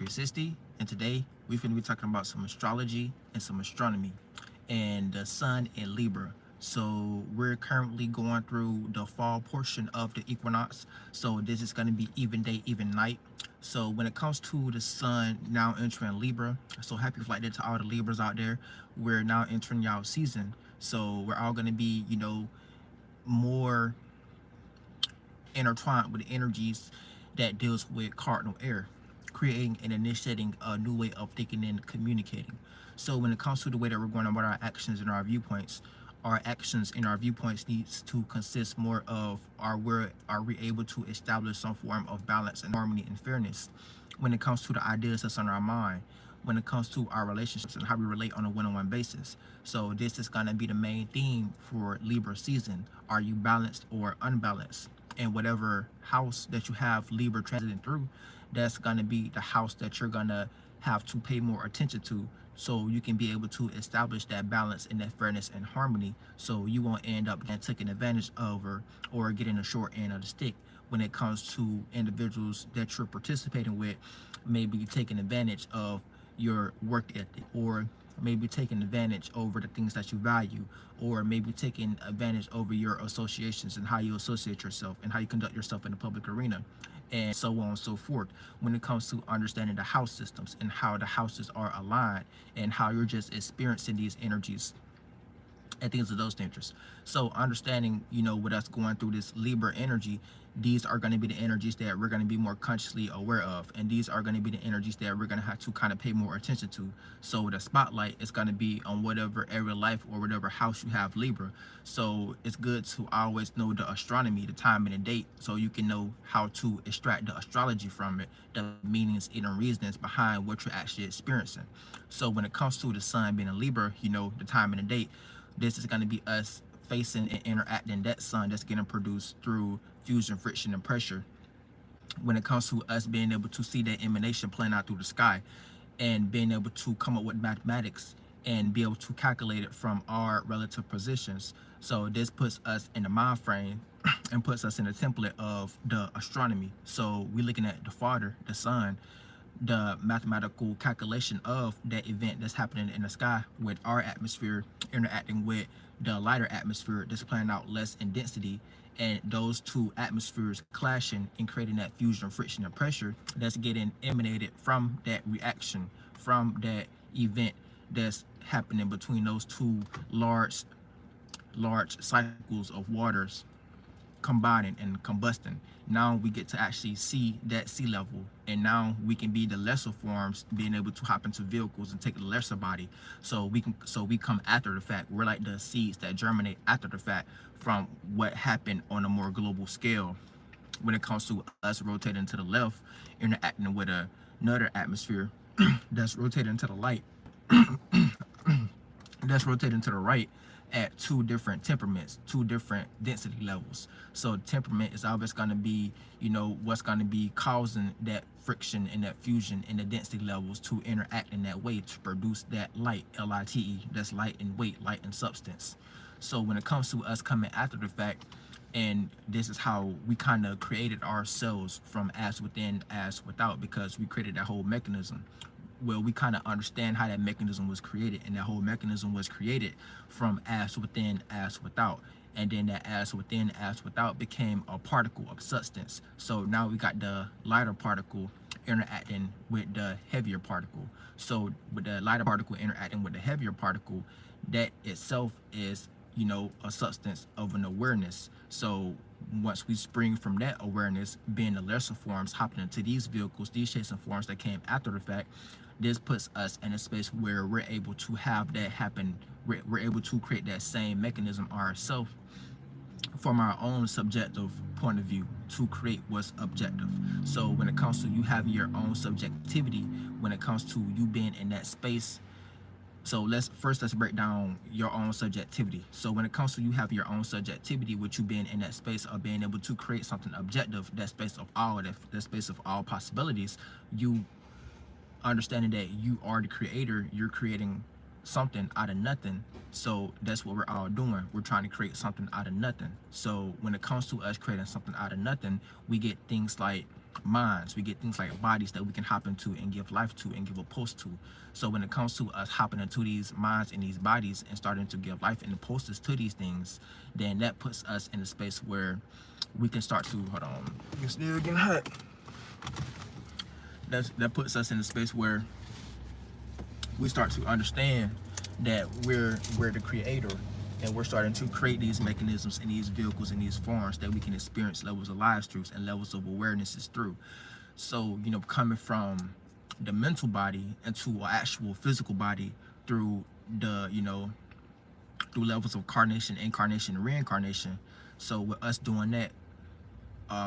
360, and today we're going to be talking about some astrology and some astronomy and the sun in Libra. So we're currently going through the fall portion of the equinox. So this is going to be even day, even night. So when it comes to the sun now entering Libra, so happy flight day to all the Libras out there. We're now entering y'all season. So we're all going to be, more intertwined with the energies that deals with cardinal air, creating and initiating a new way of thinking and communicating. So when it comes to the way that we're going about our actions and our viewpoints needs to consist more of are we able to establish some form of balance and harmony and fairness when it comes to the ideas that's on our mind, when it comes to our relationships and how we relate on a one-on-one basis. So this is going to be the main theme for Libra season. Are you balanced or unbalanced? And whatever house that you have Libra transiting through, that's going to be the house that you're going to have to pay more attention to, so you can be able to establish that balance and that fairness and harmony, so you won't end up getting taken advantage of or getting the short end of the stick when it comes to individuals that you're participating with, maybe taking advantage of your work ethic, or maybe taking advantage over the things that you value, or maybe taking advantage over your associations and how you associate yourself and how you conduct yourself in the public arena, and so on and so forth, when it comes to understanding the house systems and how the houses are aligned and how you're just experiencing these energies and things of those natures. So understanding, with us going through this Libra energy, these are going to be the energies that we're going to be more consciously aware of, and these are going to be the energies that we're going to have to kind of pay more attention to. So the spotlight is going to be on whatever area of life or whatever house you have Libra. So it's good to always know the astronomy, the time and the date, so you can know how to extract the astrology from it, the meanings and reasons behind what you're actually experiencing. So when it comes to the sun being a Libra, the time and the date, this is going to be us facing and interacting that sun that's getting produced through fusion, friction, and pressure. When it comes to us being able to see that emanation playing out through the sky and being able to come up with mathematics and be able to calculate it from our relative positions. So this puts us in the mind frame and puts us in the template of the astronomy. So we're looking at the father, the sun, the mathematical calculation of that event that's happening in the sky, with our atmosphere interacting with the lighter atmosphere that's playing out less in density, and those two atmospheres clashing and creating that fusion, friction, and pressure that's getting emanated from that reaction, from that event that's happening between those two large cycles of waters combining and combusting. Now we get to actually see that sea level, and now we can be the lesser forms, being able to hop into vehicles and take the lesser body. So we come after the fact. We're like the seeds that germinate after the fact from what happened on a more global scale. When it comes to us rotating to the left, interacting with another atmosphere that's rotating to the light, that's rotating to the right, at two different temperaments, two different density levels. So temperament is always going to be, what's going to be causing that friction and that fusion and the density levels to interact in that way to produce that light, L-I-T-E, that's light in weight, light in substance. So when it comes to us coming after the fact, and this is how we kind of created ourselves from as within, as without, because we created that whole mechanism. Well, we kind of understand how that mechanism was created, and that whole mechanism was created from as within, as without, and then that as within, as without became a particle of substance. So now we got the lighter particle interacting with the heavier particle. So with the lighter particle interacting with the heavier particle, that itself is, a substance of an awareness. So once we spring from that awareness, being the lesser forms hopping into these vehicles, these chasing forms that came after the fact, this puts us in a space where we're able to have that happen. We're able to create that same mechanism ourselves from our own subjective point of view to create what's objective. So when it comes to you having your own subjectivity, when it comes to you being in that space, so let's break down your own subjectivity. So when it comes to you having your own subjectivity, with you being in that space of being able to create something objective, that space of all, that space of all possibilities, you understanding that you are the creator, you're creating something out of nothing. So that's what we're all doing. We're trying to create something out of nothing. So when it comes to us creating something out of nothing, we get things like minds. We get things like bodies that we can hop into and give life to and give a pulse to. So when it comes to us hopping into these minds and these bodies and starting to give life and the pulses to these things, then that puts us in a space where we can start to, hold on, it's still getting hot. That puts us in a space where we start to understand that we're the creator, and we're starting to create these mechanisms and these vehicles and these forms that we can experience levels of lives through and levels of awarenesses through. So, you know, coming from the mental body into an actual physical body through the, you know, through levels of carnation, incarnation, and reincarnation. So with us doing that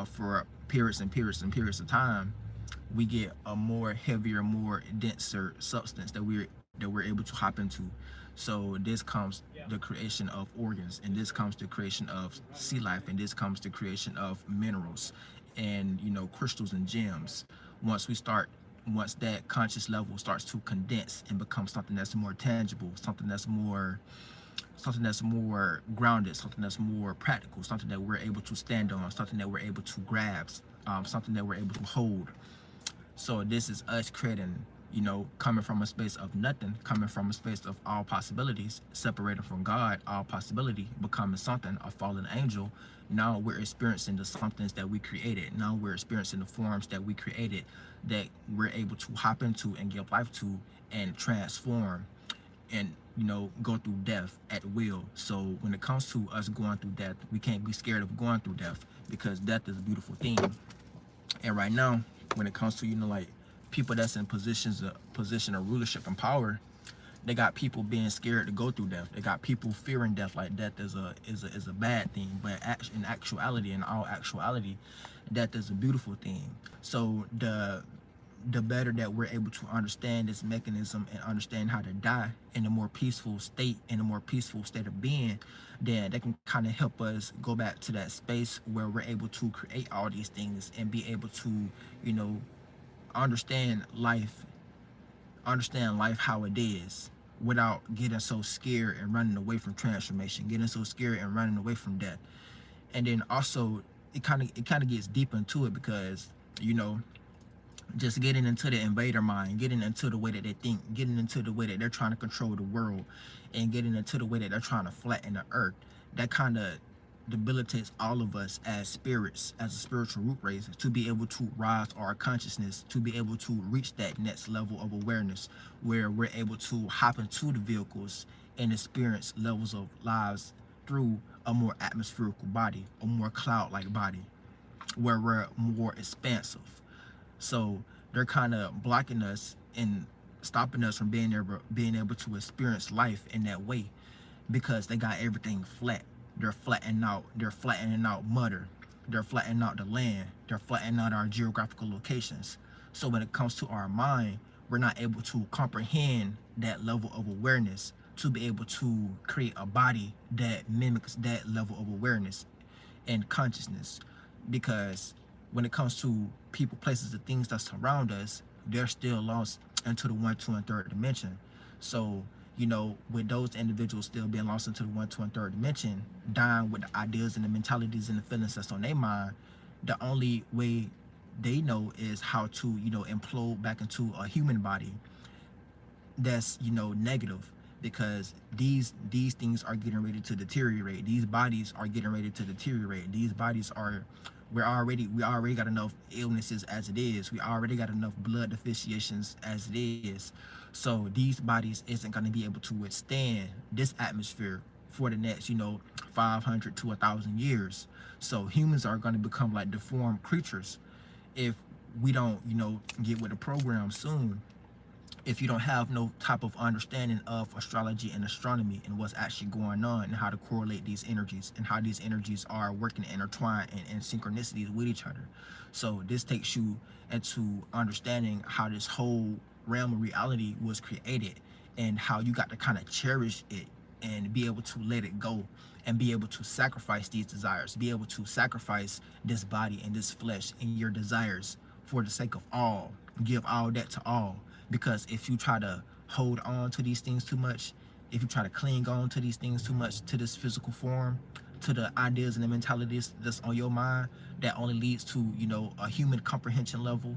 for periods and periods and periods of time, we get a more heavier, more denser substance that we're able to hop into. So this comes the creation of organs, and this comes the creation of sea life, and this comes the creation of minerals and, you know, crystals and gems. Once that conscious level starts to condense and become something that's more tangible, something that's more grounded, something that's more practical, something that we're able to stand on, something that we're able to grasp, something that we're able to hold. So this is us creating, you know, coming from a space of nothing, coming from a space of all possibilities, separating from God, all possibility, becoming something, a fallen angel. Now we're experiencing the somethings that we created. Now we're experiencing the forms that we created, that we're able to hop into and give life to and transform and, you know, go through death at will. So when it comes to us going through death, we can't be scared of going through death, because death is a beautiful thing. And right now, when it comes to, you know, like people that's in position of rulership and power, they got people being scared to go through death. They got people fearing death, like death is a bad thing. But in actuality, in all actuality, death is a beautiful thing. So the better that we're able to understand this mechanism and understand how to die in a more peaceful state, in a more peaceful state of being, then that can kind of help us go back to that space where we're able to create all these things and be able to, you know, understand life how it is, without getting so scared and running away from transformation, getting so scared and running away from death. And then also it kind of gets deep into it, because, you know, just getting into the invader mind, getting into the way that they think, getting into the way that they're trying to control the world, and getting into the way that they're trying to flatten the earth, that kind of debilitates all of us as spirits, as a spiritual root race, to be able to rise our consciousness, to be able to reach that next level of awareness where we're able to hop into the vehicles and experience levels of lives through a more atmospherical body, a more cloud-like body, where we're more expansive. So they're kind of blocking us and stopping us from being able to experience life in that way, because they got everything flat. They're flattening out mother. They're flattening out the land. They're flattening out our geographical locations. So when it comes to our mind, we're not able to comprehend that level of awareness to be able to create a body that mimics that level of awareness and consciousness. Because when it comes to people, places, and things that surround us, they're still lost into the 1, 2, and 3rd dimension. So, you know, with those individuals still being lost into the 1, 2, and 3rd dimension, dying with the ideas and the mentalities and the feelings that's on their mind, the only way they know is how to, you know, implode back into a human body that's, you know, negative. Because these things are getting ready to deteriorate. These bodies are getting ready to deteriorate. These bodies are, we already got enough illnesses as it is. We already got enough blood deficiencies as it is. So these bodies isn't going to be able to withstand this atmosphere for the next, you know, 500 to 1,000 years. So humans are going to become like deformed creatures if we don't, you know, get with the program soon. If you don't have no type of understanding of astrology and astronomy and what's actually going on and how to correlate these energies and how these energies are working intertwined and synchronicities with each other. So this takes you into understanding how this whole realm of reality was created and how you got to kind of cherish it and be able to let it go and be able to sacrifice these desires, be able to sacrifice this body and this flesh and your desires for the sake of all. Give all that to all. Because if you try to hold on to these things too much, if you try to cling on to these things too much, to this physical form, to the ideas and the mentalities that's on your mind that only leads to, you know, a human comprehension level,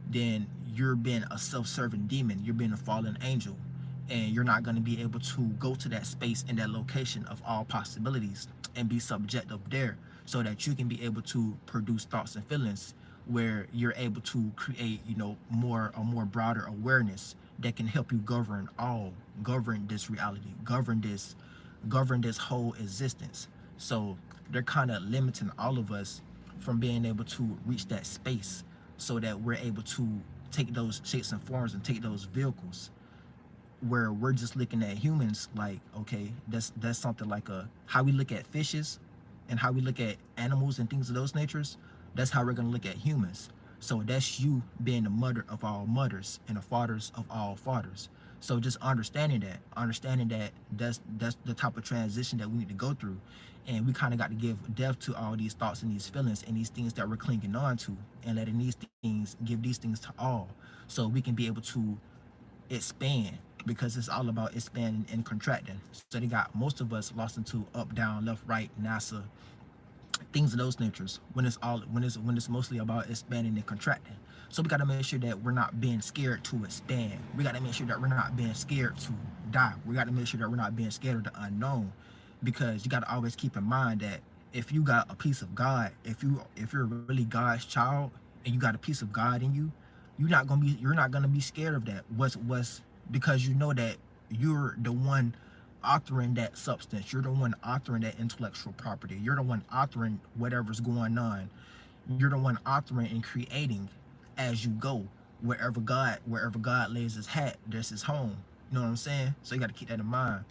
then you're being a self-serving demon. You're being a fallen angel, and you're not going to be able to go to that space and that location of all possibilities and be subjective there, so that you can be able to produce thoughts and feelings where you're able to create, you know, more broader awareness that can help you govern this reality, govern this whole existence. So they're kind of limiting all of us from being able to reach that space, so that we're able to take those shapes and forms and take those vehicles where we're just looking at humans like, okay, that's something like how we look at fishes and how we look at animals and things of those natures. That's how we're going to look at humans. So that's you being the mother of all mothers and the fathers of all fathers. So just understanding that that's the type of transition that we need to go through. And we kind of got to give depth to all these thoughts and these feelings and these things that we're clinging on to, and letting these things, give these things to all, so we can be able to expand, because it's all about expanding and contracting. So they got most of us lost into up, down, left, right, NASA, things of those natures, when it's mostly about expanding and contracting. So we got to make sure that we're not being scared to expand. We got to make sure that we're not being scared to die. We got to make sure that we're not being scared of the unknown, because you got to always keep in mind that if you got a piece of God, if you're really God's child and you got a piece of God in you, you're not gonna be scared of that. What's because you know that you're the one authoring that substance. You're the one authoring that intellectual property. You're the one authoring whatever's going on. You're the one authoring and creating as you go. Wherever God lays his hat, there's his home. You know what I'm saying? So you got to keep that in mind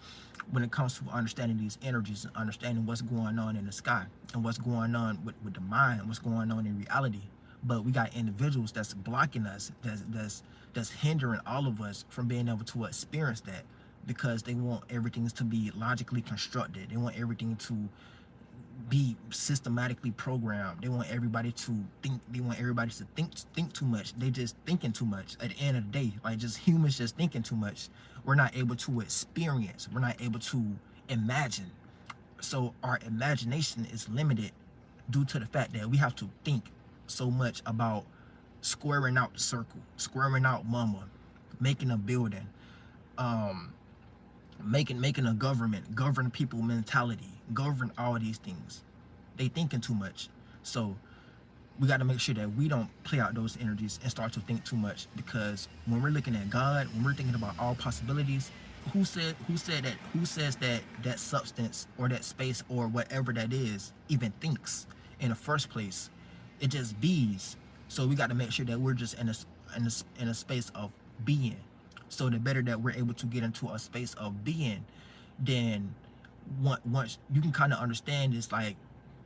when it comes to understanding these energies and understanding what's going on in the sky and what's going on with the mind, what's going on in reality. But we got individuals that's blocking us, that's hindering all of us from being able to experience that, because they want everything to be logically constructed. They want everything to be systematically programmed. They want everybody to think. They want everybody to think too much. They just thinking too much. At the end of the day, like, just humans just thinking too much. We're not able to experience. We're not able to imagine. So our imagination is limited due to the fact that we have to think so much about squaring out the circle, squaring out mama, making a building, making a government, govern people mentality, govern all these things. They thinking too much. So we got to make sure that we don't play out those energies and start to think too much, because when we're looking at God, when we're thinking about all possibilities, who says that substance or that space or whatever that is even thinks in the first place? It just bees. So we got to make sure that we're just in a space of being. So the better that we're able to get into a space of being, then once you can kind of understand this, like,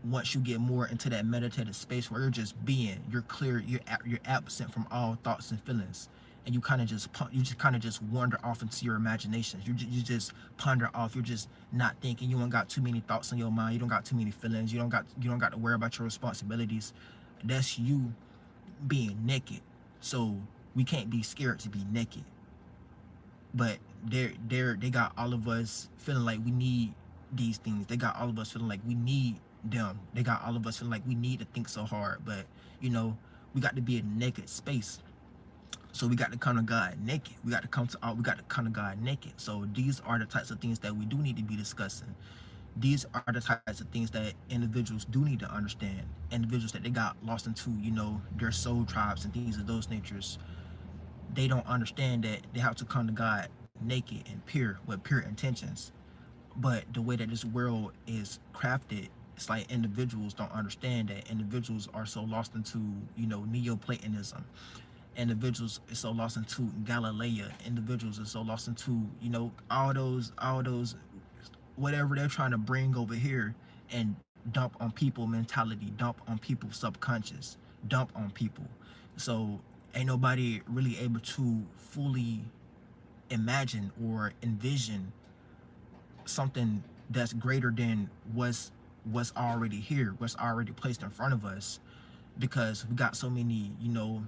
once you get more into that meditative space where you're just being, you're clear, you're absent from all thoughts and feelings, and you kind of just wander off into your imaginations. You just ponder off. You're just not thinking. You don't got too many thoughts in your mind. You don't got too many feelings. You don't got to worry about your responsibilities. That's you being naked. So we can't be scared to be naked. But they got all of us feeling like we need these things. They got all of us feeling like we need them. They got all of us feeling like we need to think so hard. But you know, we got to be in a naked space. So we got to come to God naked. We got to come to God naked. So these are the types of things that we do need to be discussing. These are the types of things that individuals do need to understand. Individuals that they got lost into, you know, their soul tribes and things of those natures. They don't understand that they have to come to God naked and pure, with pure intentions. But the way that this world is crafted, it's like individuals don't understand that. Individuals are so lost into, you know, Neoplatonism. Individuals are so lost into Galilea. Individuals are so lost into, you know, all those whatever they're trying to bring over here and dump on people mentality, dump on people's subconscious, dump on people. So ain't nobody really able to fully imagine or envision something that's greater than what's already here, what's already placed in front of us, because we got so many, you know,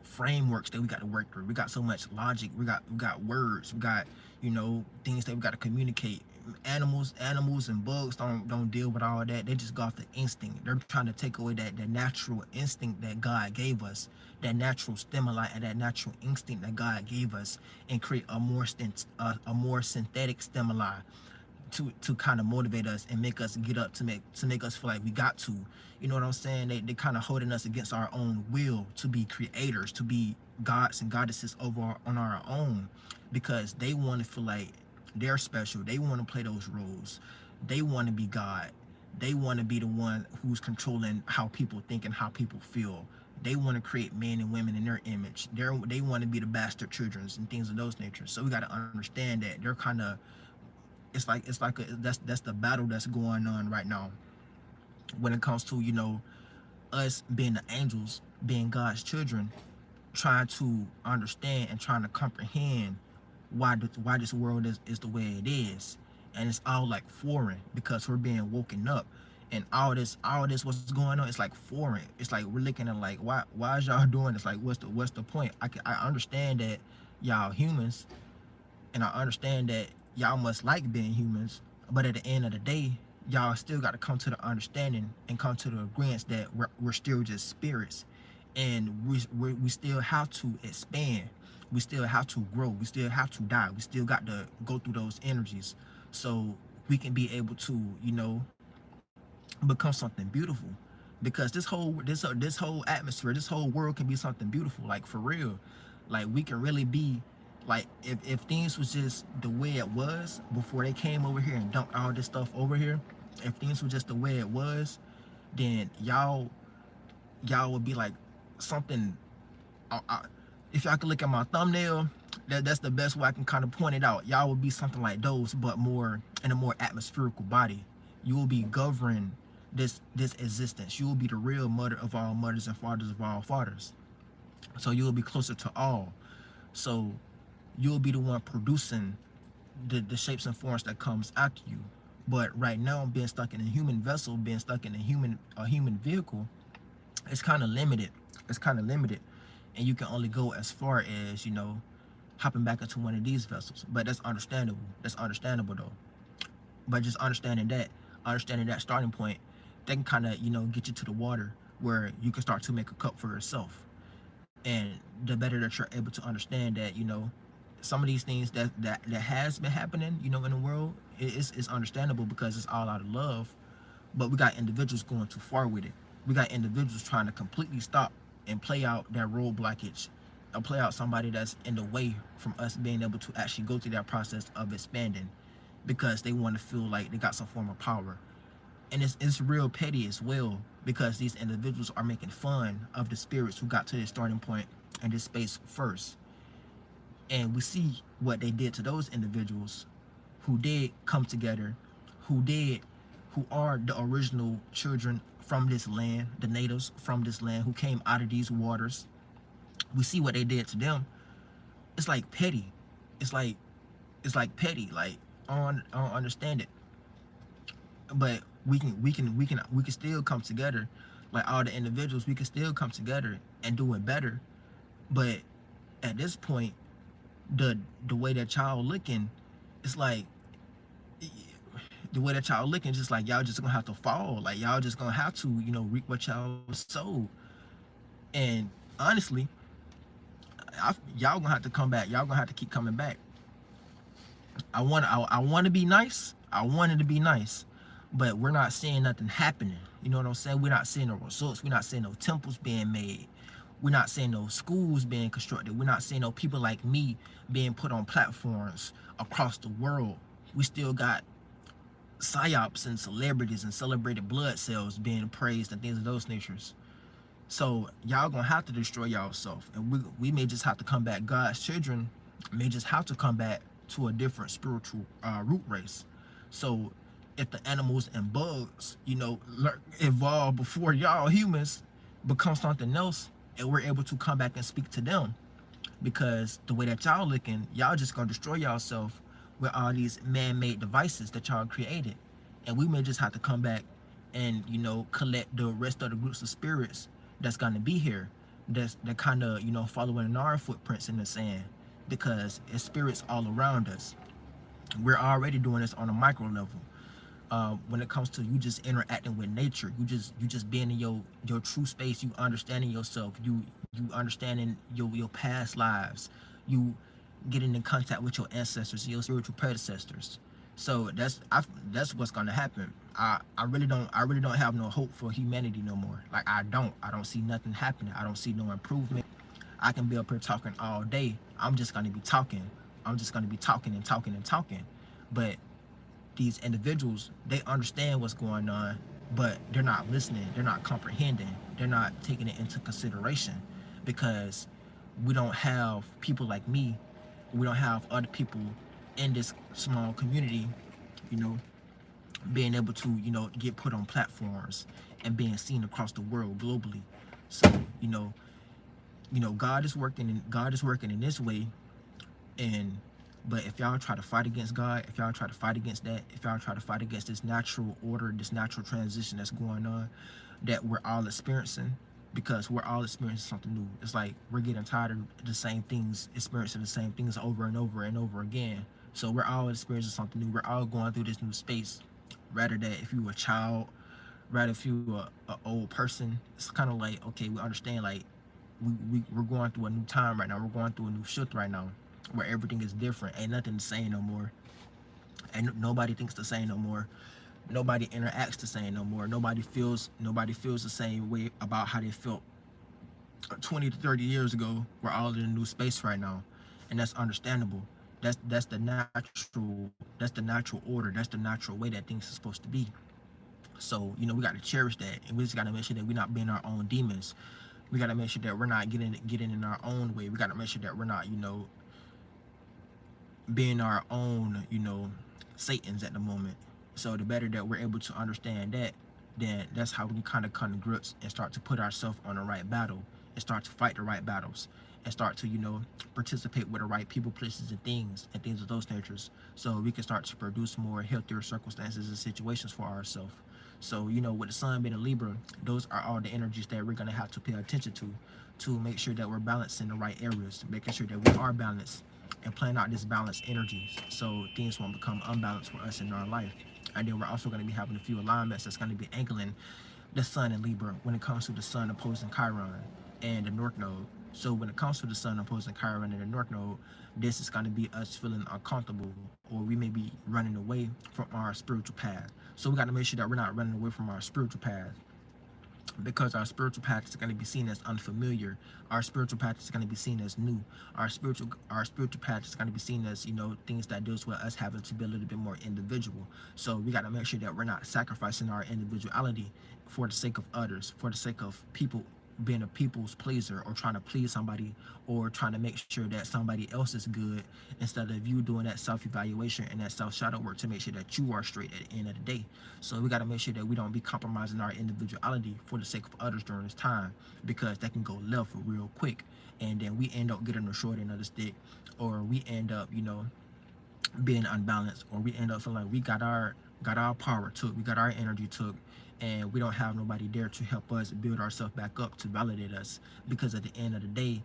frameworks that we got to work through. We got so much logic. We got words. We got, you know, things that we got to communicate. Animals and bugs don't deal with all that. They just go off the instinct. They're trying to take away that natural instinct that God gave us, that natural stimuli and that natural instinct that God gave us, and create a more synthetic stimuli to kind of motivate us and make us get up, to make us feel like we got to. You know what I'm saying? They kind of holding us against our own will to be creators, to be gods and goddesses on our own, because they want to feel like they're special. They want to play those roles. They want to be God. They want to be the one who's controlling how people think and how people feel. They want to create men and women in their image. They want to be the bastard children and things of those natures. So we got to understand that they're kind of, that's the battle that's going on right now when it comes to, us being the angels, being God's children, trying to understand and trying to comprehend why this world is the way it is. And it's all like foreign because we're being woken up, and all this what's going on, it's like foreign. It's like we're looking at like, why is y'all doing this? Like, what's the point? I understand that y'all humans, and I understand that y'all must like being humans, but at the end of the day, y'all still got to come to the understanding and come to the agreement that we're still just spirits, and we still have to expand. We still have to grow. We still have to die. We still got to go through those energies so we can be able to, become something beautiful. Because this whole atmosphere, this whole world can be something beautiful, like for real. Like we can really be like, if things was just the way it was before they came over here and dumped all this stuff over here, if things were just the way it was, then y'all would be like something. If y'all could look at my thumbnail, that's the best way I can kind of point it out. Y'all would be something like those, but more in a more atmospherical body. You will be governing this existence. You will be the real mother of all mothers and fathers of all fathers. So you will be closer to all. So you'll be the one producing the shapes and forms that comes after you. But right now, being stuck in a human vessel, being stuck in a human vehicle, it's kind of limited. It's kind of limited, and you can only go as far as, hopping back into one of these vessels. But that's understandable. That's understandable though. But just understanding that starting point, that can kind of, get you to the water where you can start to make a cup for yourself. And the better that you're able to understand that, some of these things that has been happening, in the world, it's understandable because it's all out of love. But we got individuals going too far with it. We got individuals trying to completely stop and play out that road blockage, or play out somebody that's in the way from us being able to actually go through that process of expanding, because they want to feel like they got some form of power. And it's real petty as well, because these individuals are making fun of the spirits who got to this starting point and this space first. And we see what they did to those individuals who did come together, who are the original children from this land, the natives from this land who came out of these waters. We see what they did to them. It's like petty. It's like petty. Like, I don't understand it. But we can still come together, like all the individuals. We can still come together and do it better. But at this point, the way that y'all looking, it's like the way that y'all looking, just like y'all just gonna have to fall. Like y'all just gonna have to, reap what y'all sowed. And honestly, y'all gonna have to come back. Y'all gonna have to keep coming back. I want to be nice. I wanted to be nice, but we're not seeing nothing happening. You know what I'm saying? We're not seeing no results. We're not seeing no temples being made. We're not seeing no schools being constructed. We're not seeing no people like me being put on platforms across the world. We still got psyops and celebrities and celebrated blood cells being praised and things of those natures. So y'all gonna have to destroy y'allself, and we may just have to come back. God's children may just have to come back to a different spiritual root race. So if the animals and bugs, evolve before y'all humans become something else, and we're able to come back and speak to them, because the way that y'all looking, y'all just gonna destroy y'allself with all these man-made devices that y'all created. And we may just have to come back and, collect the rest of the groups of spirits that's gonna be here, that kind of, following our footprints in the sand, because it's spirits all around us. We're already doing this on a micro level. When it comes to you just interacting with nature, you just being in your true space, you understanding yourself, you understanding your past lives, you getting in contact with your ancestors, your spiritual predecessors. So that's what's gonna happen. I really don't have no hope for humanity no more. Like I don't see nothing happening. I don't see no improvement. I can be up here talking all day. I'm just gonna be talking. I'm just gonna be talking and talking and talking. But these individuals, they understand what's going on, but they're not listening, they're not comprehending, they're not taking it into consideration, because we don't have people like me, we don't have other people in this small community, you know, being able to, get put on platforms and being seen across the world globally. So, God is working in this way. And but if y'all try to fight against God, if y'all try to fight against that, if y'all try to fight against this natural order, this natural transition that's going on, that we're all experiencing, because we're all experiencing something new. It's like we're getting tired of the same things, experiencing the same things over and over and over again. So we're all experiencing something new. We're all going through this new space. Rather that if you were a child, rather if you were an old person, it's kind of like, okay, we understand, like we're going through a new time right now. We're going through a new shift right now, where everything is different. Ain't nothing the same no more. And nobody thinks the same no more. Nobody interacts the same no more. Nobody feels the same way about how they felt 20 to 30 years ago. We're all in a new space right now. And that's understandable. That's the natural order. That's the natural way that things are supposed to be. So, we got to cherish that, and we just got to make sure that we're not being our own demons. We got to make sure that we're not getting in our own way. We got to make sure that we're not, being our own, Satans at the moment. So the better that we're able to understand that, then that's how we can kind of come to grips and start to put ourselves on the right battle, and start to fight the right battles, and start to, participate with the right people, places, and things of those natures. So we can start to produce more healthier circumstances and situations for ourselves. So, with the sun being a Libra, those are all the energies that we're going to have to pay attention to make sure that we're balanced in the right areas, making sure that we are balanced and plan out this balanced energies, so things won't become unbalanced for us in our life. And then we're also going to be having a few alignments that's going to be angling the sun in Libra when it comes to the sun opposing Chiron and the North Node. So when it comes to the sun opposing Chiron and the North Node, this is going to be us feeling uncomfortable, or we may be running away from our spiritual path. So we got to make sure that we're not running away from our spiritual path, because our spiritual path is going to be seen as unfamiliar. Our spiritual path is going to be seen as new. Our spiritual path is going to be seen as, things that deals with us having to be a little bit more individual. So we got to make sure that we're not sacrificing our individuality for the sake of others, for the sake of people, being a people's pleaser, or trying to please somebody, or trying to make sure that somebody else is good, instead of you doing that self-evaluation and that self-shadow work to make sure that you are straight at the end of the day. So we got to make sure that we don't be compromising our individuality for the sake of others during this time, because that can go left real quick, and then we end up getting the short end of the stick, or we end up, being unbalanced, or we end up feeling like we got our power took, we got our energy took, and we don't have nobody there to help us build ourselves back up, to validate us. Because at the end of the day,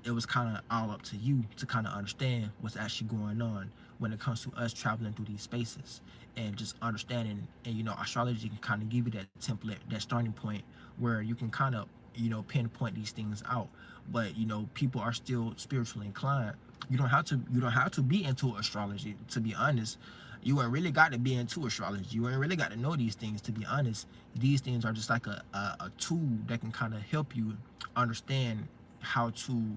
it was kind of all up to you to kind of understand what's actually going on when it comes to us traveling through these spaces, and just understanding. And astrology can kind of give you that template, that starting point, where you can kind of, pinpoint these things out. But people are still spiritually inclined. You don't have to be into astrology, to be honest. You ain't really got to be into astrology. You ain't really got to know these things, to be honest. These things are just like a tool that can kind of help you understand how to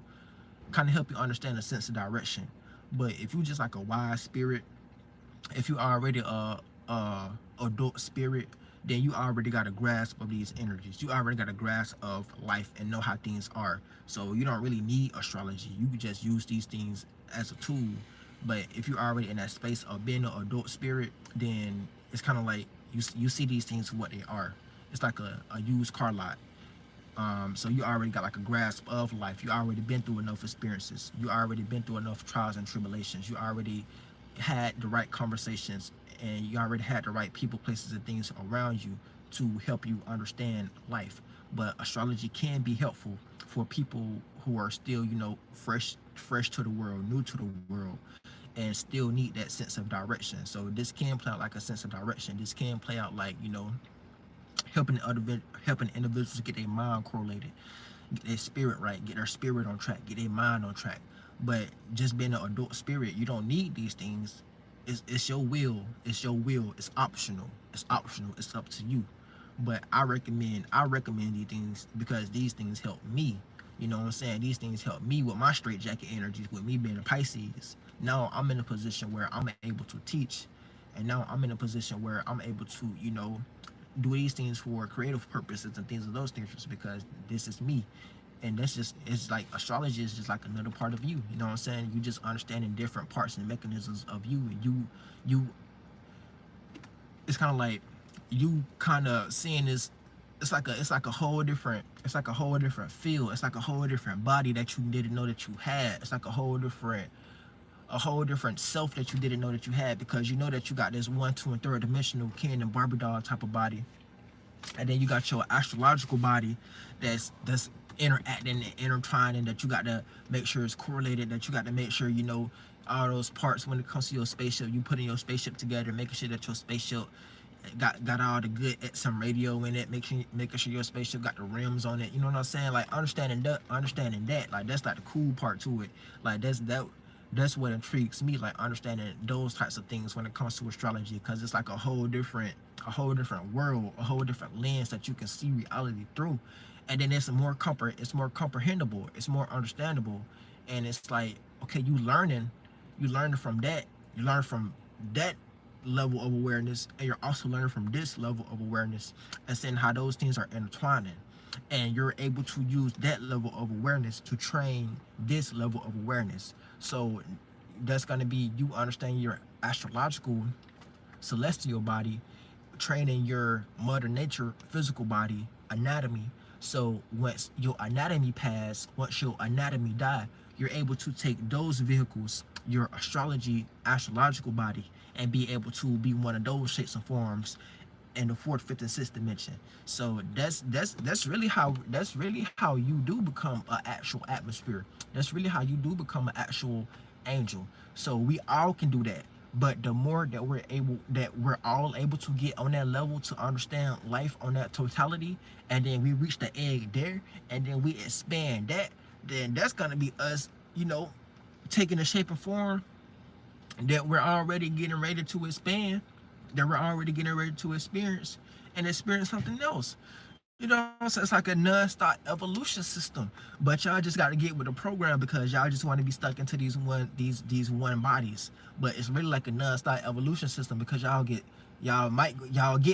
help you understand a sense of direction. But if you just like a wise spirit, if you already a adult spirit, then you already got a grasp of these energies. You already got a grasp of life and know how things are. So you don't really need astrology. You can just use these things as a tool. But if you're already in that space of being an adult spirit, then it's kind of like you see these things for what they are. It's like a used car lot. So you already got like a grasp of life. You already been through enough experiences. You already been through enough trials and tribulations. You already had the right conversations, and you already had the right people, places, and things around you to help you understand life. But astrology can be helpful for people who are still, fresh to the world, new to the world, and still need that sense of direction. So this can play out like a sense of direction. This can play out like, helping individuals get their mind correlated, get their spirit right, get their spirit on track, get their mind on track. But just being an adult spirit, you don't need these things. It's your will. It's your will. It's optional. It's optional. It's up to you. But I recommend these things because these things help me. You know what I'm saying? These things help me with my straitjacket energies, with me being a Pisces. Now I'm in a position where I'm able to teach. And now I'm in a position where I'm able to, do these things for creative purposes and things of those natures, because this is me. And it's like astrology is just like another part of you. You know what I'm saying? You just understanding different parts and mechanisms of you. And you it's kind of like you kind of seeing this. It's like a whole different feel. It's like a whole different body that you didn't know that you had. It's like a whole different self that you didn't know that you had, because you know that you got this 1, 2, and 3rd dimensional Ken and Barbie doll type of body, and then you got your astrological body that's interacting and intertwining, that you got to make sure it's correlated, that you got to make sure all those parts when it comes to your spaceship. You putting your spaceship together, making sure that your spaceship got all the good some radio in it, making sure your spaceship got the rims on it. You know what I'm saying? Like understanding that, like that's like the cool part to it. Like that's what intrigues me, like understanding those types of things when it comes to astrology, because it's like a whole different world, a whole different lens that you can see reality through. And then it's more comprehensible, it's more understandable. And it's like, okay, you learning from that, you learn from that level of awareness, and you're also learning from this level of awareness, and seeing how those things are intertwining, and you're able to use that level of awareness to train this level of awareness. So that's going to be you understanding your astrological celestial body, training your mother nature physical body anatomy. So once your anatomy once your anatomy die, you're able to take those vehicles, your astrological body, and be able to be one of those shapes and forms in the 4th, 5th, and 6th dimension. So that's really how you do become an actual atmosphere. That's really how you do become an actual angel. So we all can do that. But the more that we're all able to get on that level to understand life on that totality, and then we reach the egg there, and then we expand that, then that's gonna be us, taking the shape and form that we're already getting ready to expand, that we're already getting ready to experience something else. So it's like a non-stop evolution system. But y'all just got to get with the program, because y'all just want to be stuck into these one bodies. But it's really like a non-stop evolution system, because y'all get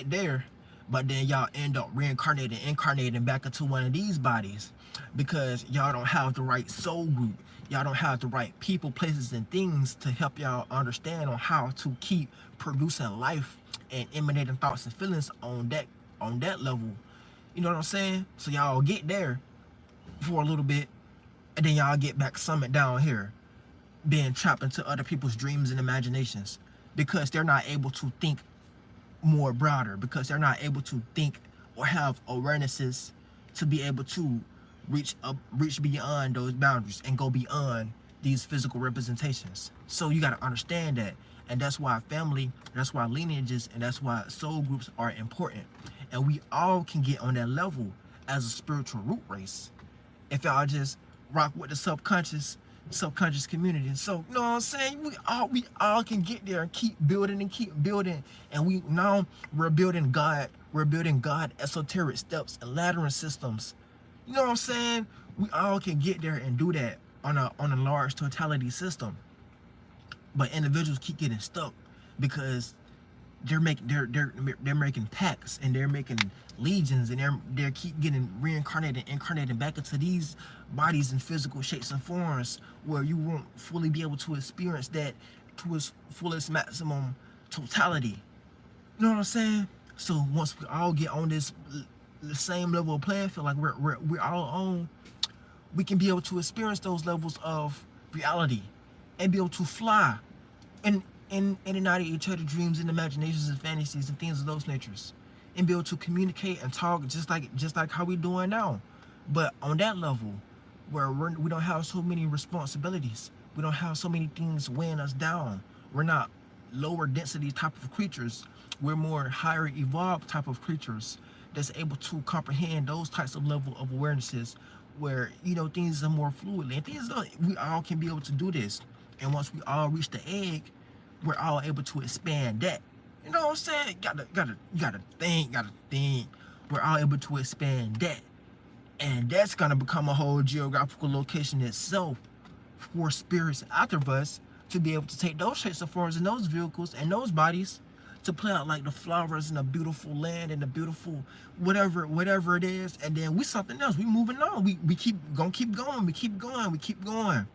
there, but then y'all end up incarnating back into one of these bodies, because y'all don't have the right soul group. Y'all don't have the right people, places, and things to help y'all understand on how to keep producing life and emanating thoughts and feelings on that level. You know what I'm saying? So y'all get there for a little bit, and then y'all get back summit down here, being trapped into other people's dreams and imaginations, because they're not able to think more broader, because they're not able to think or have awarenesses to be able to reach beyond those boundaries and go beyond these physical representations. So you got to understand that. And that's why family, that's why lineages, and that's why soul groups are important. And we all can get on that level as a spiritual root race if y'all just rock with the subconscious community. So you know what I'm saying? We all can get there and keep building. And we're building God esoteric steps and laddering systems. You know what I'm saying? We all can get there and do that on a large totality system. But individuals keep getting stuck, because they're making pacts, and they're making legions, and they're keep getting incarnated back into these bodies in physical shapes and forms, where you won't fully be able to experience that to its fullest maximum totality. You know what I'm saying? So once we all get on the same level of playing field, like we're all on, we can be able to experience those levels of reality and be able to fly in and out of each other's dreams and imaginations and fantasies and things of those natures, and be able to communicate and talk just like how we doing now, but on that level where we don't have so many responsibilities. We don't have so many things weighing us down. We're not lower density type of creatures. We're more higher evolved type of creatures that's able to comprehend those types of level of awarenesses where, you know, things are more fluid and things don't, we all can be able to do this. And once we all reach the egg, we're all able to expand that. You know what I'm saying? Gotta think. We're all able to expand that. And that's gonna become a whole geographical location itself for spirits after us to be able to take those shapes and forms and those vehicles and those bodies to play out like the flowers in a beautiful land and the beautiful whatever it is. And then we something else. We moving on. We keep going. We keep going.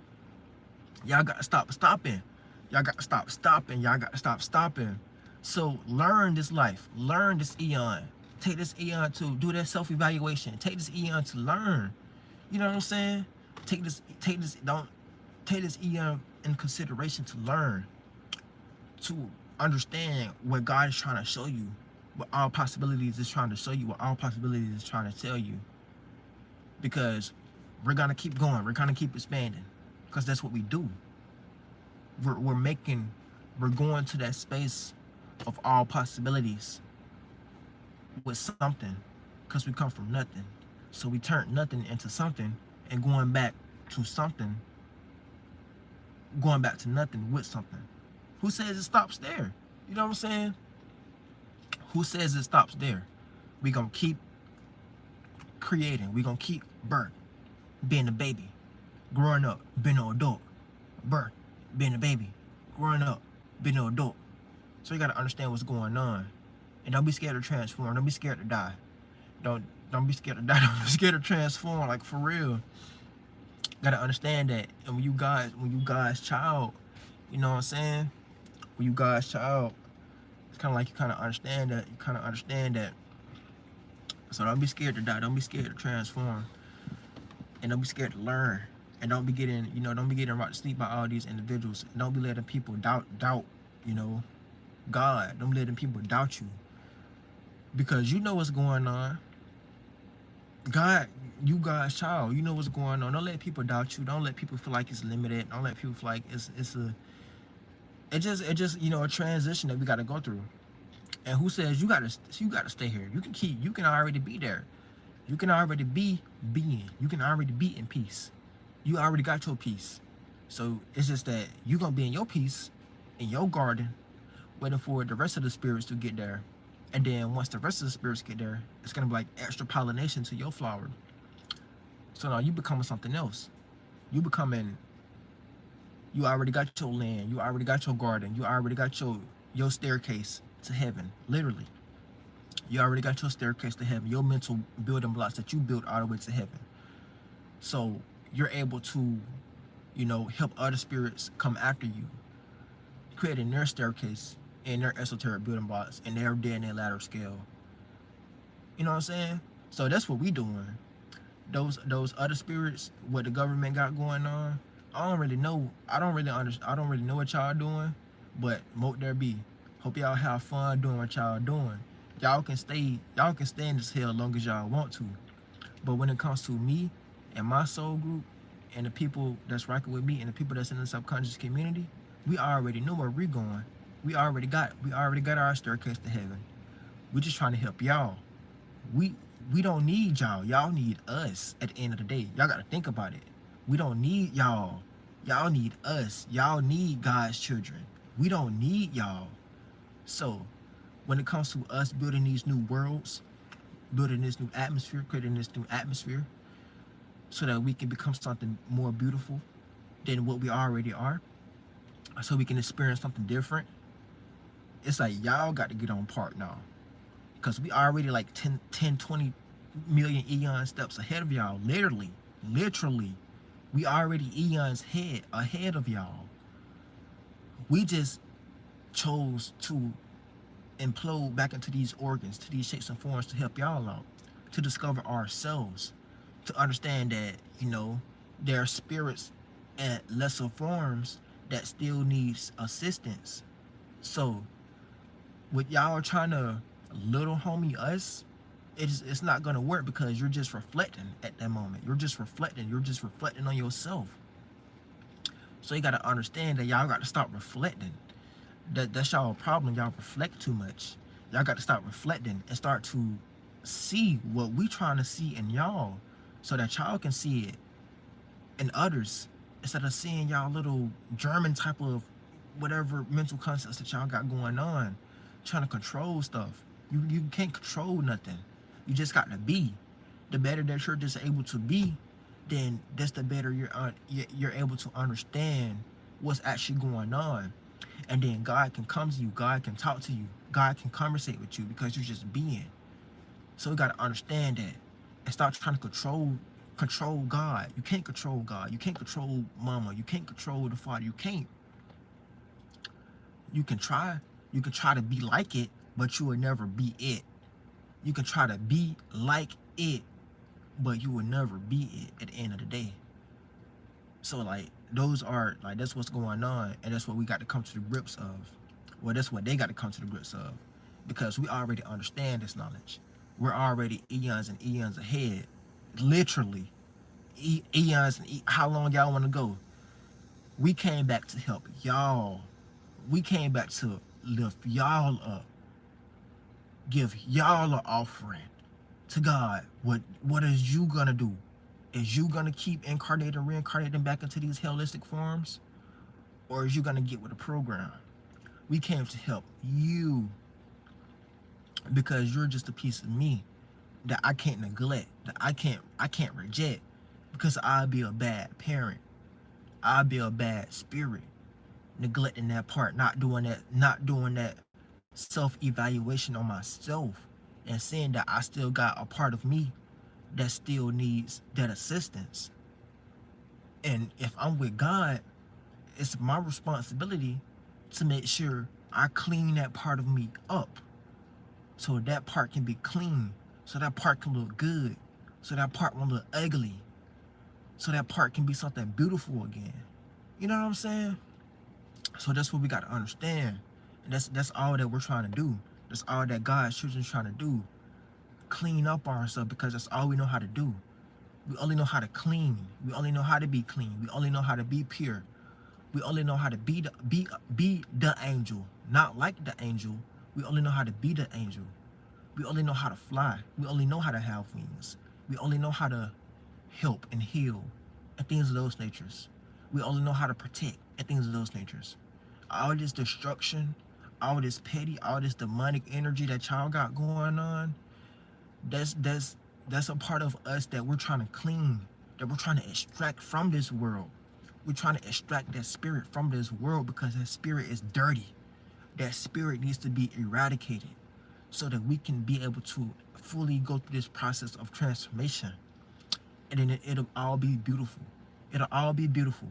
Y'all gotta stop stopping. Y'all gotta stop stopping. Y'all gotta stop stopping. So learn this life. Learn this eon. Take this eon to do that self-evaluation. Take this eon to learn. You know what I'm saying? Take this eon in consideration to learn, to understand what God is trying to show you, what all possibilities is trying to show you, what all possibilities is trying to tell you. Because we're gonna keep going, we're gonna keep expanding, because that's what we do. We're going to that space of all possibilities with something, because we come from nothing. So we turn nothing into something, and going back to something, going back to nothing with something. Who says it stops there? You know what I'm saying? Who says it stops there? We gonna keep creating. We gonna keep birth, being a baby, growing up, being an adult, birth, being a baby, growing up, being an adult. So you gotta understand what's going on, and don't be scared to transform. Don't be scared to die. Don't be scared to die. Don't be scared to transform. Like, for real. Gotta understand that. And when you God's child, you know what I'm saying? When you God's child, it's kind of like you kind of understand that. So don't be scared to die. Don't be scared to transform. And don't be scared to learn. And don't be getting rocked to sleep by all these individuals. And don't be letting people doubt, you know, God. Don't be letting people doubt you. Because you know what's going on. God, you God's child. You know what's going on. Don't let people doubt you. Don't let people feel like it's limited. Don't let people feel like it's just you know, a transition that we got to go through. And who says you gotta stay here? You can already be there. You can already be being. You can already be in peace. You already got your peace. So it's just that you gonna be in your peace, in your garden, waiting for the rest of the spirits to get there. And then once the rest of the spirits get there, it's gonna be like extra pollination to your flower. So now you becoming something else. You already got your land, you already got your garden, you already got your staircase to heaven, literally. You already got your staircase to heaven, your mental building blocks that you built all the way to heaven. So you're able to, you know, help other spirits come after you, creating their staircase and their esoteric building blocks and their day and their ladder scale. You know what I'm saying? So that's what we doing. Those other spirits, what the government got going on, I don't really know. I don't really know what y'all doing, but mote there be. Hope y'all have fun doing what y'all doing. Y'all can stay in this hell as long as y'all want to. But when it comes to me and my soul group and the people that's rocking with me and the people that's in the subconscious community, we already know where we're going. We already got our staircase to heaven. We're just trying to help y'all. We don't need y'all. Y'all need us at the end of the day. Y'all gotta think about it. We don't need y'all. Y'all need us. Y'all need God's children. We don't need y'all. So when it comes to us building these new worlds, building this new atmosphere, creating this new atmosphere, so that we can become something more beautiful than what we already are, so we can experience something different, it's like y'all got to get on part now. Because we already like 10, 20 million eon steps ahead of y'all. Literally. We already eons ahead of y'all. We just chose to implode back into these organs, to these shapes and forms to help y'all out, to discover ourselves, to understand that, you know, there are spirits at lesser forms that still needs assistance. So with y'all trying to little homie us, it's not gonna work, because you're just reflecting at that moment. You're just reflecting on yourself. So you gotta understand that y'all got to stop reflecting. That's y'all problem. Y'all reflect too much. Y'all got to stop reflecting and start to see what we trying to see in y'all, so that y'all can see it in others, instead of seeing y'all little German type of whatever mental concepts that y'all got going on, trying to control stuff. You can't control nothing. You just got to be. The better that you're just able to be, then that's the better you're able to understand what's actually going on. And then God can come to you, God can talk to you, God can conversate with you, because you're just being. So we got to understand that and start trying to control God. You can't control God. You can't control mama. You can't control the father. You can't. You can try. You can try to be like it, but you will never be it. You can try to be like it, but you will never be it at the end of the day. So like that's what's going on, and that's what we got to come to the grips of. Well, that's what they got to come to the grips of, because we already understand this knowledge. We're already eons and eons ahead, literally. Eons and how long y'all want to go? We came back to help y'all. We came back to lift y'all up, give y'all an offering to God. What is you gonna do? Is you gonna keep incarnating, reincarnating back into these hellistic forms, or is you gonna get with the program? We came to help you, because you're just a piece of me that I can't neglect, that I can't reject, because I'll be a bad parent. I'll be a bad spirit, neglecting that part, not doing that self-evaluation on myself, and seeing that I still got a part of me that still needs that assistance. And if I'm with God, it's my responsibility to make sure I clean that part of me up, so that part can be clean, so that part can look good, so that part won't look ugly, so that part can be something beautiful again. You know what I'm saying? So that's what we got to understand. And that's all that we're trying to do. That's all that God's children's trying to do. Clean up ourselves, because that's all we know how to do. We only know how to clean. We only know how to be clean. We only know how to be pure. We only know how to be the angel, not like the angel. We only know how to be the angel. We only know how to fly. We only know how to have wings. We only know how to help and heal and things of those natures. We only know how to protect and things of those natures. All this destruction, all this petty, all this demonic energy that y'all got going on, that's a part of us that we're trying to clean, that we're trying to extract from this world. We're trying to extract that spirit from this world, because that spirit is dirty. That spirit needs to be eradicated, so that we can be able to fully go through this process of transformation. And then it'll all be beautiful. It'll all be beautiful.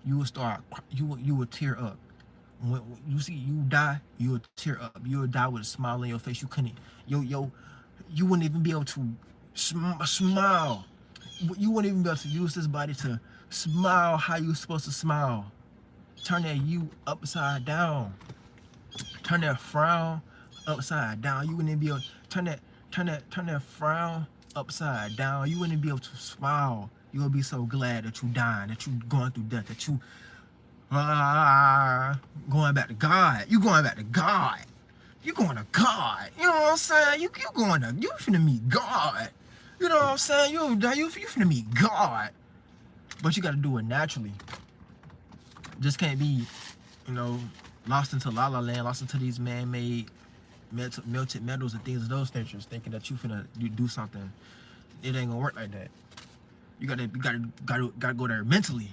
You will tear up. When you see you die, you will tear up. You will die with a smile on your face. You couldn't, you wouldn't even be able to smile. You wouldn't even be able to use this body to smile how you're supposed to smile. Turn that you upside down. Turn that frown upside down. You wouldn't even be able to turn that frown upside down. You wouldn't be able to smile. You'll be so glad that you dying, that you going through death, that you going back to God. You going back to God. You going to God. You know what I'm saying? You finna meet God. You know what I'm saying? You finna meet God. But you gotta do it naturally. Just can't be, lost into La La Land, lost into these man-made melted metals and things of those natures, thinking that you do something. It ain't gonna work like that. You gotta go there mentally.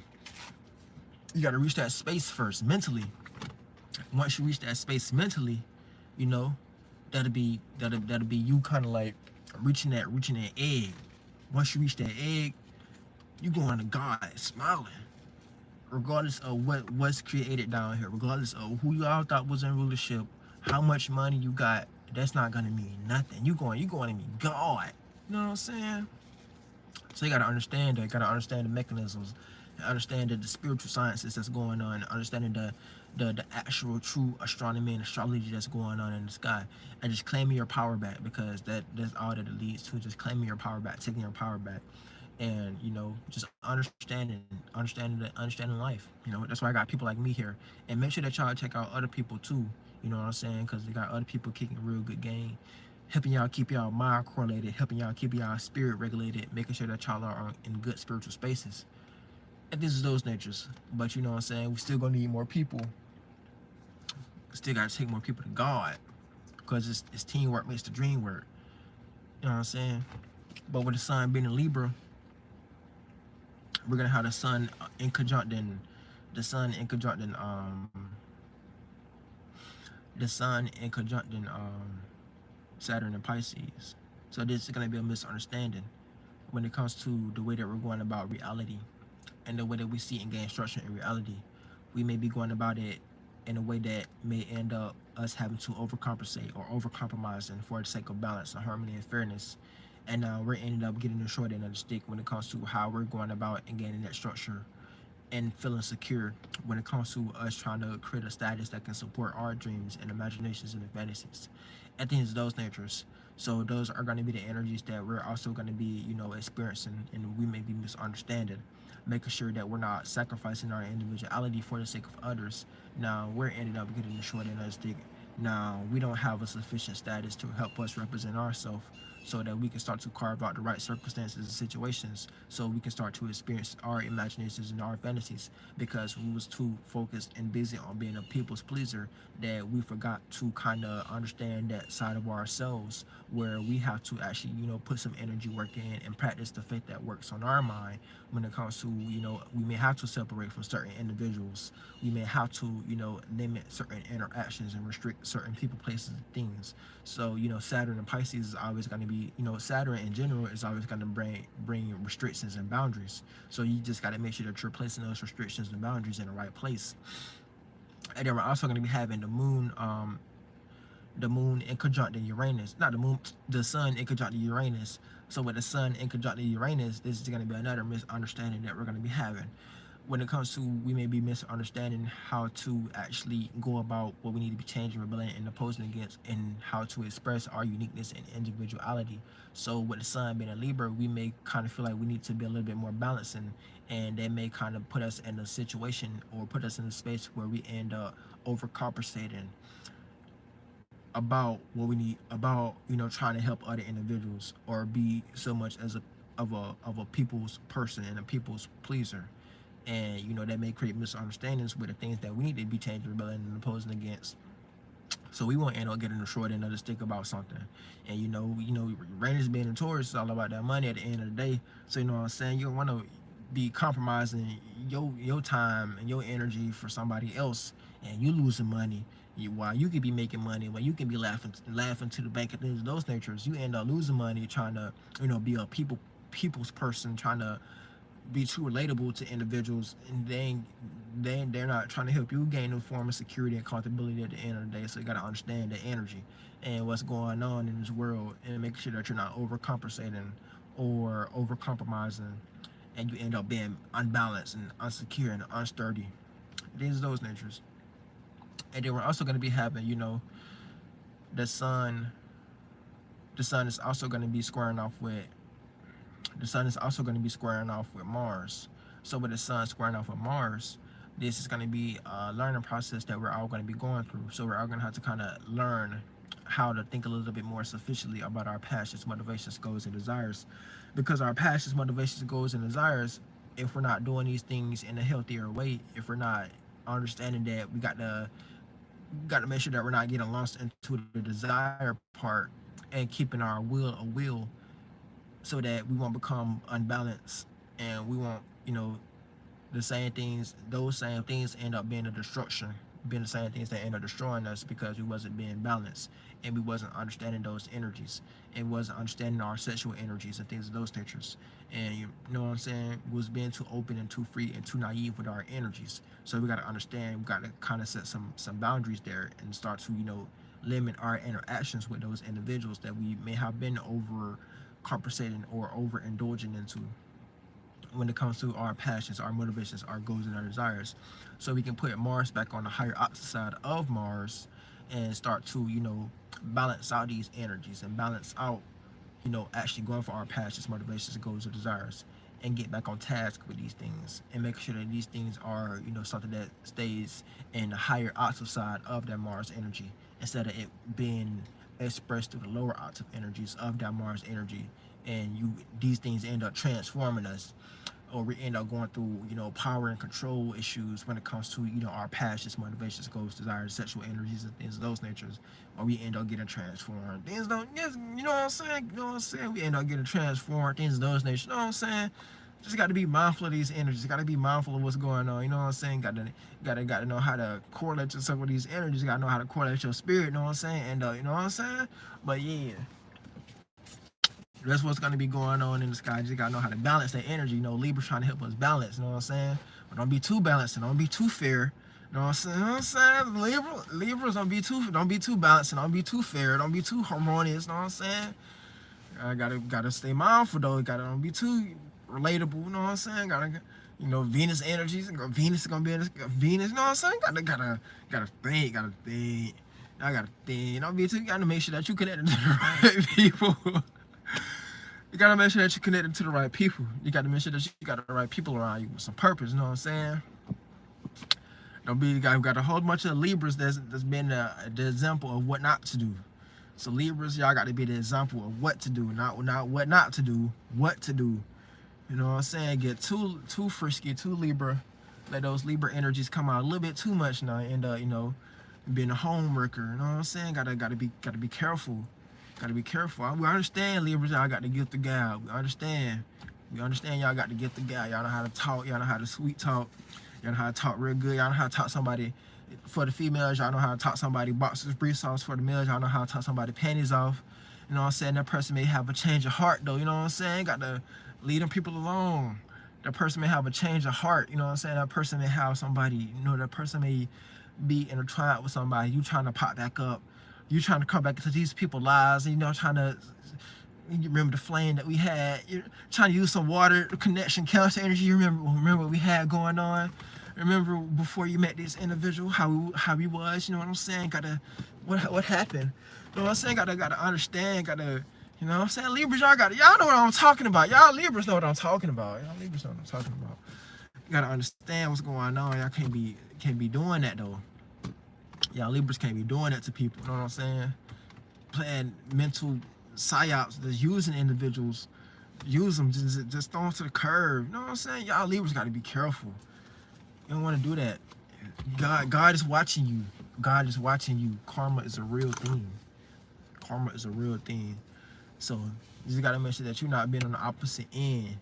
You gotta reach that space first, mentally. Once you reach that space mentally, that'll be you kind of like reaching that egg. Once you reach that egg, you going to God smiling, regardless of what's created down here, regardless of who you all thought was in rulership, how much money you got. That's not gonna mean nothing. You going to meet God. You know what I'm saying? So you gotta understand that. You gotta understand the mechanisms, understand the spiritual sciences that's going on, understanding the actual true astronomy and astrology that's going on in the sky, and just claiming your power back, because that's all that it leads to. Just claiming your power back, taking your power back. and just understanding life. That's why I got people like me here, and make sure that y'all check out other people too. You know what I'm saying? Because they got other people kicking real good game, helping y'all keep y'all mind correlated, helping y'all keep y'all spirit regulated, making sure that y'all are in good spiritual spaces. And this is those natures. But you know what I'm saying? We still gonna need more people. Still gotta take more people to God, because it's teamwork makes the dream work. You know what I'm saying? But with the sun being in Libra, we're gonna have the sun in conjunction, the sun in conjunction, the sun in conjunction, Saturn and Pisces. So this is gonna be a misunderstanding when it comes to the way that we're going about reality and the way that we see and gain structure in reality. We may be going about it in a way that may end up us having to overcompensate or overcompromising for the sake of balance and harmony and fairness. And we're ending up getting the short end of the stick when it comes to how we're going about and gaining that structure and feeling secure when it comes to us trying to create a status that can support our dreams and imaginations and fantasies. At the end of those natures. So those are going to be the energies that we're also going to be, experiencing, and we may be misunderstanding, making sure that we're not sacrificing our individuality for the sake of others. Now we're ending up getting the short end of the stick. Now we don't have a sufficient status to help us represent ourselves, so that we can start to carve out the right circumstances and situations, so we can start to experience our imaginations and our fantasies, because we was too focused and busy on being a people's pleaser that we forgot to kind of understand that side of ourselves, where we have to actually put some energy work in and practice the faith that works on our mind when it comes to we may have to separate from certain individuals, we may have to limit certain interactions and restrict certain people, places, and things. So Saturn and Pisces is always going to be, Saturn in general is always going to bring restrictions and boundaries. So you just got to make sure that you're placing those restrictions and boundaries in the right place. And then we're also going to be having the moon in conjunct Uranus, not the moon, the sun in conjunct Uranus. So with the sun in conjunct Uranus, this is going to be another misunderstanding that we're going to be having when it comes to, we may be misunderstanding how to actually go about what we need to be changing, rebelling, and opposing against, and how to express our uniqueness and individuality. So with the sun being a Libra, we may kind of feel like we need to be a little bit more balanced, and that may kind of put us in a situation or put us in a space where we end up overcompensating about what we need, about trying to help other individuals or be so much as a people's person and a people's pleaser. And that may create misunderstandings with the things that we need to be changing, rebelling, and opposing against. So we won't end up getting the short end of the stick about something. And Uranus being in Taurus is all about that money at the end of the day. So you know what I'm saying, you don't want to be compromising your time and your energy for somebody else, and you losing money. While you could be making money, while you can be laughing to the bank and things of those natures, you end up losing money trying to be a people's person, trying to be too relatable to individuals, and they're not trying to help you gain a form of security and accountability at the end of the day. So you got to understand the energy and what's going on in this world, and make sure that you're not overcompensating or overcompromising, and you end up being unbalanced and unsecure and unsturdy. These are those natures. And then we're also going to be having the sun. The sun is also going to be squaring off with Mars. So with the sun squaring off with Mars, this is going to be a learning process that we're all going to be going through. So we're all going to have to kind of learn how to think a little bit more sufficiently about our passions, motivations, goals, and desires. Because our passions, motivations, goals, and desires, if we're not doing these things in a healthier way, if we're not understanding that we got to make sure that we're not getting lost into the desire part and keeping our will a will, so that we won't become unbalanced, and we won't those same things end up being a destruction, being the same things that end up destroying us, because we wasn't being balanced, and we wasn't understanding those energies, and wasn't understanding our sexual energies and things of those natures. And you know what I'm saying, we was being too open and too free and too naive with our energies. So we got to understand, we got to kind of set some boundaries there, and start to limit our interactions with those individuals that we may have been over compensating or overindulging into when it comes to our passions, our motivations, our goals, and our desires. So we can put Mars back on the higher opposite side of Mars, and start to balance out these energies, and balance out actually going for our passions, motivations, goals, or desires. and get back on task with these things, and make sure that these things are, something that stays in the higher octave side of that Mars energy, instead of it being expressed through the lower octave energies of that Mars energy. And these things end up transforming us, or we end up going through, power and control issues when it comes to, our passions, motivations, goals, desires, sexual energies, and things of those natures, or we end up getting transformed. Things don't, yes, you know what I'm saying? You know what I'm saying? We end up getting transformed, things of those natures. You know what I'm saying? Just got to be mindful of these energies. Got to be mindful of what's going on. You know what I'm saying? Got to know how to correlate yourself with these energies. Got to know how to correlate your spirit. You know what I'm saying? And you know what I'm saying? But yeah, that's what's going to be going on in the sky. You just got to know how to balance that energy. Libra's trying to help us balance. You know what I'm saying? But don't be too balanced and don't be too fair. You know what I'm saying? Libras, don't be too balanced and don't be too fair. Don't be too harmonious. You know what I'm saying? I gotta stay mindful though. Don't be too relatable. You know what I'm saying? Venus energies. Venus is gonna be Venus. You know what I'm saying? Gotta think. I gotta think. Don't be too. You gotta make sure that you connected to the right people. You gotta make sure that you're connected to the right people. You gotta make sure that you got the right people around you with some purpose. You know what I'm saying? Don't be the guy who got a whole bunch of Libras that's been the example of what not to do. So Libras, y'all got to be the example of what to do, not what not to do, what to do. You know what I'm saying? Get too frisky, too Libra. Let those Libra energies come out a little bit too much now. End up, being a home wrecker. You know what I'm saying? Gotta be careful. Gotta be careful. We understand, Libras, y'all got to gift of God. We understand y'all got to gift of God. Y'all know how to talk. Y'all know how to sweet talk. Y'all know how to talk real good. Y'all know how to talk somebody. For the females, y'all know how to talk somebody boxers, briefs off. For the males, y'all know how to talk somebody panties off. You know what I'm saying? That person may have a change of heart though. You know what I'm saying? Got to lead them people along. That person may have a change of heart. You know what I'm saying? That person may have somebody, that person may be intertwined with somebody. You trying to pop back up. You trying to come back into these people's lives. And, trying to, you remember the flame that we had. You're trying to use some water connection, cancer energy. You remember what we had going on. Remember before you met this individual, how he was. You know what I'm saying? What happened? You know what I'm saying? Gotta understand. You know what I'm saying? Libras, y'all know what I'm talking about. Y'all Libras know what I'm talking about. Y'all Libras know what I'm talking about. You gotta understand what's going on. Y'all can't be doing that though. Y'all Libras can't be doing that to people. You know what I'm saying? Playing mental psyops, just using individuals, use them, just throw them to the curb. You know what I'm saying? Y'all Libras gotta be careful. You don't want to do that. God is watching you. God is watching you. Karma is a real thing. Karma is a real thing. So you just gotta make sure that you're not being on the opposite end.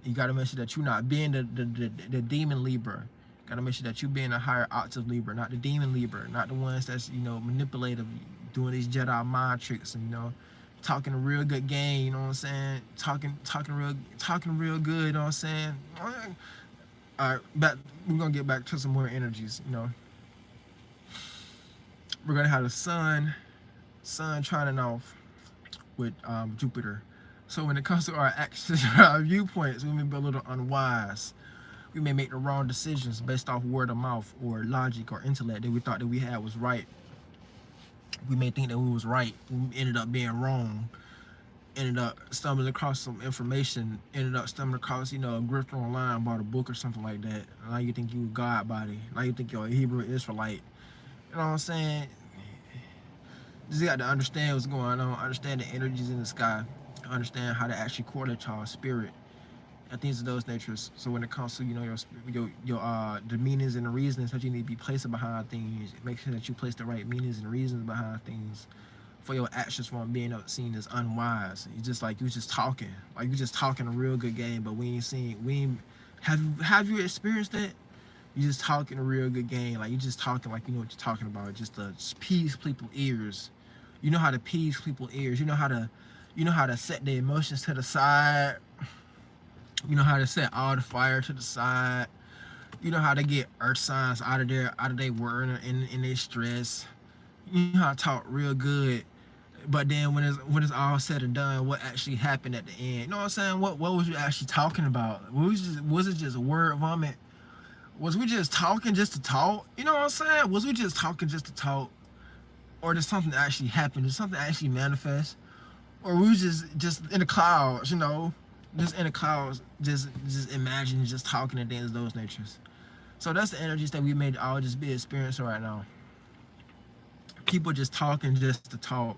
You gotta make sure that you're not being the demon Libra. Gotta make sure that you're being a higher octave Libra, not the demon Libra, not the ones that's manipulative, doing these Jedi mind tricks and talking a real good game. You know what I'm saying? Talking real good. You know what I'm saying? All right, we're gonna get back to some more energies. We're gonna have the sun trining off with Jupiter. So when it comes to our actions, our viewpoints, we may be a little unwise. We may make the wrong decisions based off word of mouth or logic or intellect that we thought that we had was right. We may think that we was right. We ended up being wrong. Ended up stumbling across some information, ended up stumbling across, a grifter online, bought a book or something like that. Now you think you a God body. Now you think you're a Hebrew Israelite. You know what I'm saying? You just got to understand what's going on, understand the energies in the sky, understand how to actually correlate y'all spirit and things of those natures. So when it comes to, the meanings and the reasons that you need to be placing behind things, make sure that you place the right meanings and reasons behind things for your actions from being seen as unwise. You just talking a real good game, but have you experienced that? You just talking a real good game, like you just talking like you know what you're talking about, just to appease people's ears. You know how to appease people's ears. You know how to set the emotions to the side. You know how to set all the fire to the side. You know how to get earth signs out of their word in their stress. You know how to talk real good. But then when it's all said and done, what actually happened at the end? You know what I'm saying? What was you actually talking about? Was it just a word vomit? Was we just talking just to talk? You know what I'm saying? Was we just talking just to talk? Or did something actually happen? Did something actually manifest? Or we was just in the clouds, just in the clouds, just imagine just talking and things of those natures. So that's the energies that we may all just be experiencing right now. People just talking just to talk.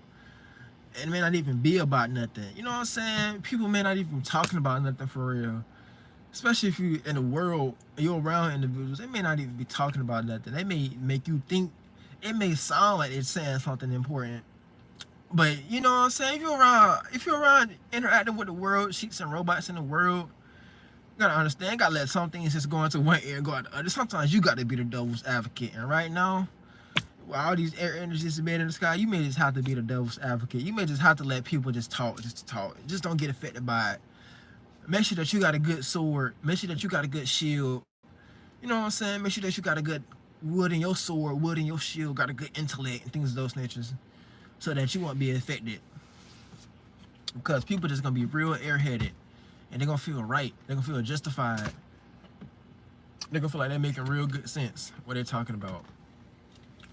It may not even be about nothing. You know what I'm saying? People may not even be talking about nothing for real. Especially if you in the world, you're around individuals, they may not even be talking about nothing. They may make you think, it may sound like it's saying something important. But you know what I'm saying? If you're around interacting with the world, sheets and robots in the world, you gotta understand, you gotta let some things just go into one ear and go out the other. Sometimes you gotta be the devil's advocate. And right now, with all these air energies made in the sky, you may just have to be the devil's advocate. You may just have to let people just talk, just to talk. Just don't get affected by it. Make sure that you got a good sword. Make sure that you got a good shield. You know what I'm saying? Make sure that you got a good wood in your sword, wood in your shield, got a good intellect and things of those natures, so that you won't be affected. Because people just gonna be real airheaded, and they're gonna feel right. They're gonna feel justified. They're gonna feel like they're making real good sense what they're talking about.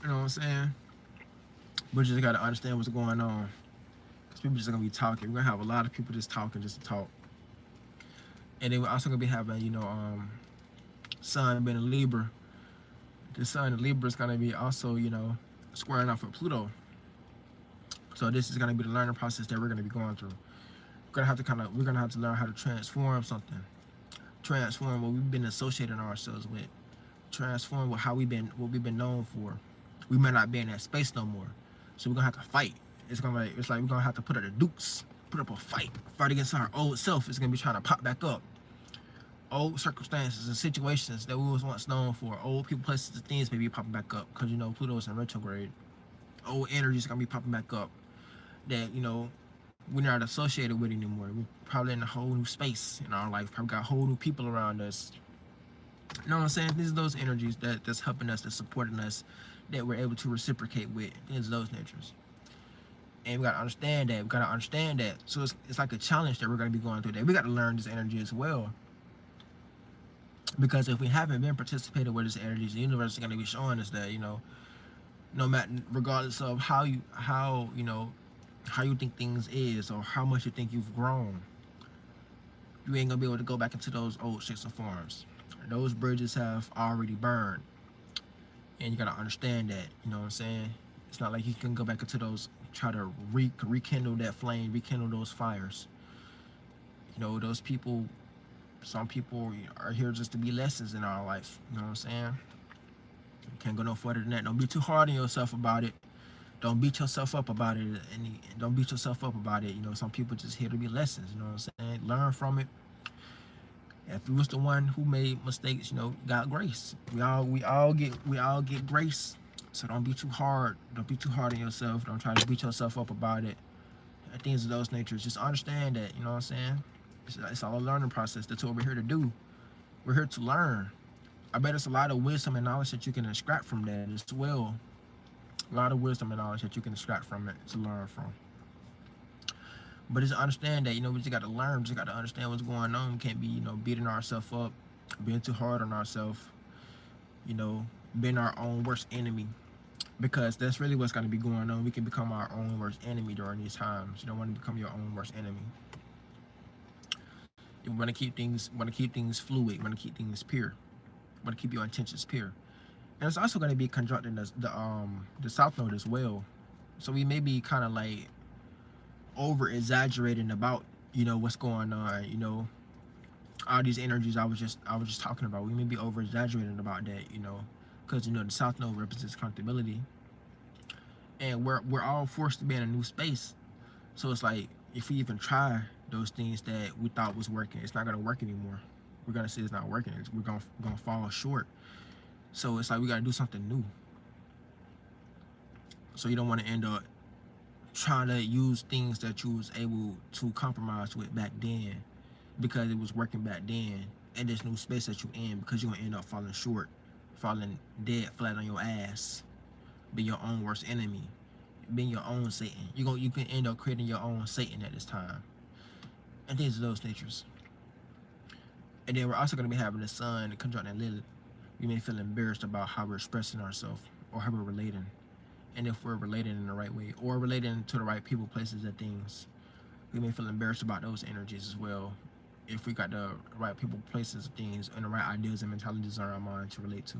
You know what I'm saying? But you just gotta understand what's going on. Because people just gonna be talking. We're gonna have a lot of people just talking just to talk. And then we're also gonna be having, Sun being a Libra. The Sun in Libra is gonna be also, squaring off with Pluto. So this is gonna be the learning process that we're gonna be going through. We're gonna have to learn how to transform something. Transform what we've been associating ourselves with. Transform what we've been known for. We might not be in that space no more. So we're gonna have to fight. It's like we're gonna have to put up the dukes, put up a fight against our old self. It's gonna be trying to pop back up. Old circumstances and situations that we was once known for, old people, places, and things may be popping back up because Pluto is in retrograde. Old energy is gonna be popping back up that we're not associated with anymore. We're probably in a whole new space in our life. Probably got whole new people around us. You know what I'm saying? These are those energies that's helping us, that's supporting us, that we're able to reciprocate with. These are those natures. And we gotta understand that. We gotta understand that. So it's like a challenge that we're gonna be going through. That we gotta learn this energy as well. Because if we haven't been participating with this energy, the universe is gonna be showing us that no matter, regardless of how you think things is or how much you think you've grown, you ain't gonna be able to go back into those old shapes and forms. Those bridges have already burned, and you gotta understand that. You know what I'm saying? It's not like you can go back into those, try to rekindle that flame, rekindle those fires. Those people. Some people are here just to be lessons in our life. You know what I'm saying? Can't go no further than that. Don't be too hard on yourself about it. Don't beat yourself up about it. And don't beat yourself up about it. Some people just here to be lessons. You know what I'm saying? Learn from it. If you was the one who made mistakes, got grace. We all get grace. So don't be too hard. Don't be too hard on yourself. Don't try to beat yourself up about it. And things of those natures. Just understand that. You know what I'm saying? It's all a learning process. That's what we're here to do. We're here to learn. I bet it's a lot of wisdom and knowledge that you can extract from that as well. A lot of wisdom and knowledge that you can extract from it to learn from. But just understand that, we just got to learn. We just got to understand what's going on. We can't be, beating ourselves up, being too hard on ourselves, being our own worst enemy. Because that's really what's going to be going on. We can become our own worst enemy during these times. You don't want to become your own worst enemy. You want to keep things fluid. You want to keep things pure. You want to keep your intentions pure. And it's also going to be conjuncting the South Node as well. So we may be kind of like over exaggerating about what's going on. All these energies I was just talking about. We may be over exaggerating about that. Because the South Node represents accountability, and we're all forced to be in a new space. So it's like if we even try those things that we thought was working, it's not gonna work anymore. We're gonna see it's not working. We're gonna fall short. So it's like we gotta do something new. So you don't want to end up trying to use things that you was able to compromise with back then, because it was working back then, in this new space that you're in, because you're gonna end up falling short, falling dead flat on your ass, be your own worst enemy, being your own Satan. You can end up creating your own Satan at this time. And these are those natures. And then we're also going to be having the Sun conjunct Lilith. We may feel embarrassed about how we're expressing ourselves or how we're relating. And if we're relating in the right way or relating to the right people, places, and things, we may feel embarrassed about those energies as well. if we got the right people, places, things, and the right ideas and mentalities in our mind to relate to.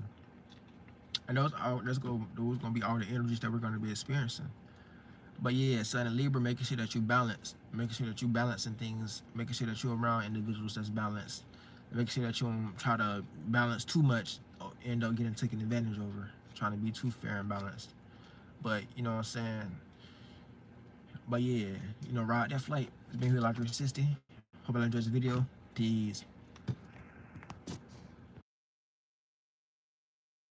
And those gonna be all the energies that we're gonna be experiencing. But yeah, Sun and Libra, making sure that you balance, making sure that you balancing things, making sure that you're around individuals that's balanced, making sure that you don't try to balance too much, or end up getting taken advantage over, trying to be too fair and balanced. But you know what I'm saying. But yeah, ride that flight. It's been here like 360. Hope you enjoyed this video. Peace.